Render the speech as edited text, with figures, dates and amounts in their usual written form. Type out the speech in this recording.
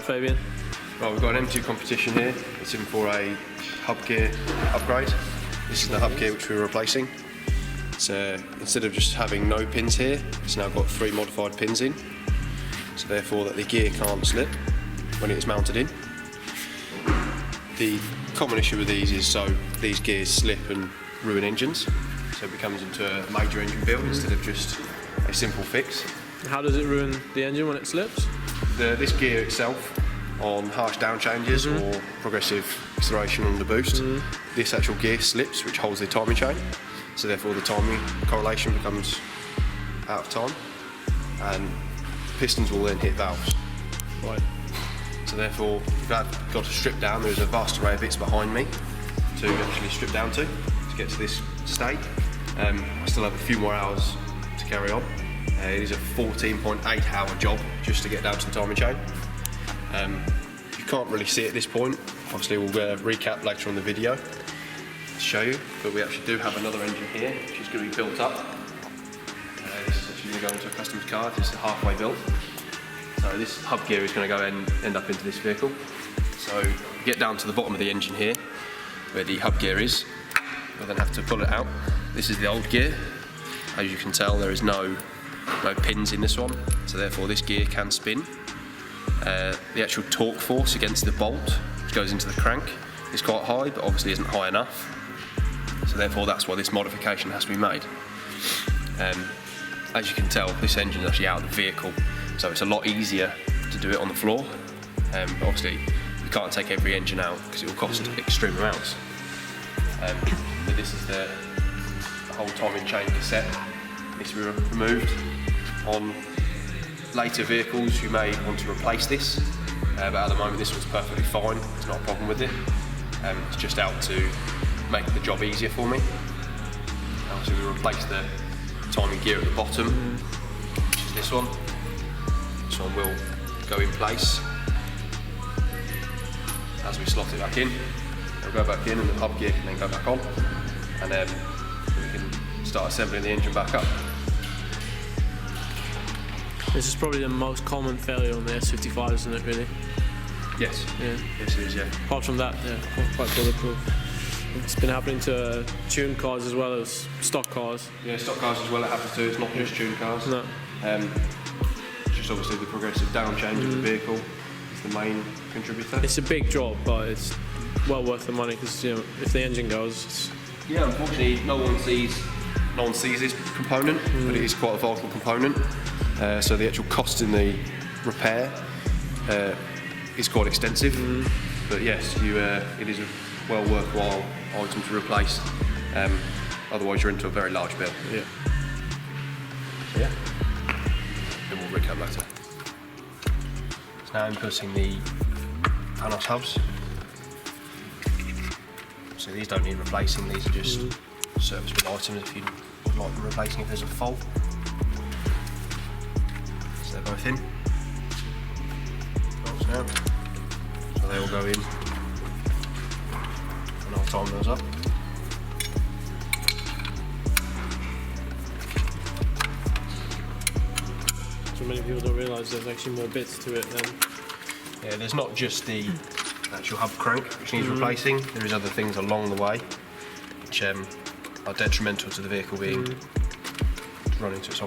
Fabian? Right, we've got an M2 Competition here. It's in for a hub gear upgrade. This is the hub gear which we're replacing. It's, instead of just having no pins here, it's now got 3 modified pins in. So therefore that the gear can't slip when it is mounted in. The common issue with these is so these gears slip and ruin engines. So it becomes into a major engine build instead of just a simple fix. How does it ruin the engine when it slips? This gear itself, on harsh down changes or progressive acceleration on the boost, this actual gear slips, which holds the timing chain. So therefore the timing correlation becomes out of time, and pistons will then hit valves. Right. So therefore, we've got to strip down. There's a vast array of bits behind me to actually strip down to get to this state. I still have a few more hours to carry on. It is a 14.8 hour job just to get down to the timing chain. You can't really see it at this point. Obviously we'll recap later on the video to show you, but we actually do have another engine here which is going to be built up. This is actually going to go into a customer's car. This is halfway built. So this hub gear is going to go and end up into this vehicle. So we get down to the bottom of the engine here where the hub gear is. We'll then have to pull it out. This is the old gear. As you can tell, there is no pins in this one, so therefore this gear can spin. The actual torque force against the bolt which goes into the crank is quite high, but obviously isn't high enough. So therefore that's why this modification has to be made. As you can tell, this engine is actually out of the vehicle, so it's a lot easier to do it on the floor. But obviously you can't take every engine out because it will cost extreme amounts. But this is the whole timing chain cassette. This will be removed. On later vehicles you may want to replace this, but at the moment this one's perfectly fine. There's not a problem with it. It's just out to make the job easier for me. Obviously we replace the timing gear at the bottom, which is this one. This one will go in place as we slot it back in. It'll go back in and the hub gear can then go back on, and then we can start assembling the engine back up. This is probably the most common failure on the S55, isn't it, really? Yes. Yeah. Yes, it is, yeah. Apart from that, yeah, quite bulletproof. It's been happening to tuned cars as well as stock cars. Yeah, stock cars as well it happens to. It's not just tuned cars. No. Just obviously the progressive down change of the vehicle is the main contributor. It's a big job, but it's well worth the money because, you know, if the engine goes, it's... Yeah, unfortunately no one sees this component, but it is quite a vital component. So the actual cost in the repair is quite extensive. But yes, it is a well worthwhile item to replace. Otherwise you're into a very large bill. Yeah. So yeah, then we'll recap later. So now I'm putting the Panos hubs. So these don't need replacing, these are just serviceable items if you'd like them replacing if there's a fault. So they're both in. Bolts out. So they all go in. And I'll time those up. So many people don't realise there's actually more bits to it than... Yeah, there's not just the actual hub crank which needs replacing, there is other things along the way which are detrimental to the vehicle being run into its